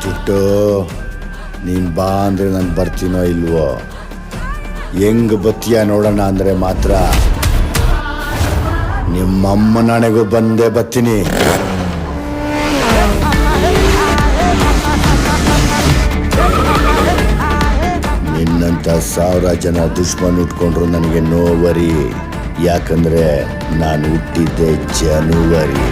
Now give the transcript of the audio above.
ಜುಟ್ಟು ನೀನು ಬಾ ಅಂದರೆ ನಾನು ಬರ್ತೀನೋ ಇಲ್ವೋ, ಹೆಂಗೆ ಬತ್ತೀಯ ನೋಡೋಣ ಅಂದರೆ ಮಾತ್ರ ನಿಮ್ಮಮ್ಮ ನನಗೂ ಬಂದೇ ಬರ್ತೀನಿ. ನಿನ್ನಂಥ 1000 ಜನ ದುಶ್ಮನ್ ಉಟ್ಕೊಂಡ್ರು ನನಗೆ ನೋವರಿ, ಯಾಕಂದ್ರೆ ನಾನು ಹುಟ್ಟಿದ್ದೆ ಜನವರಿ.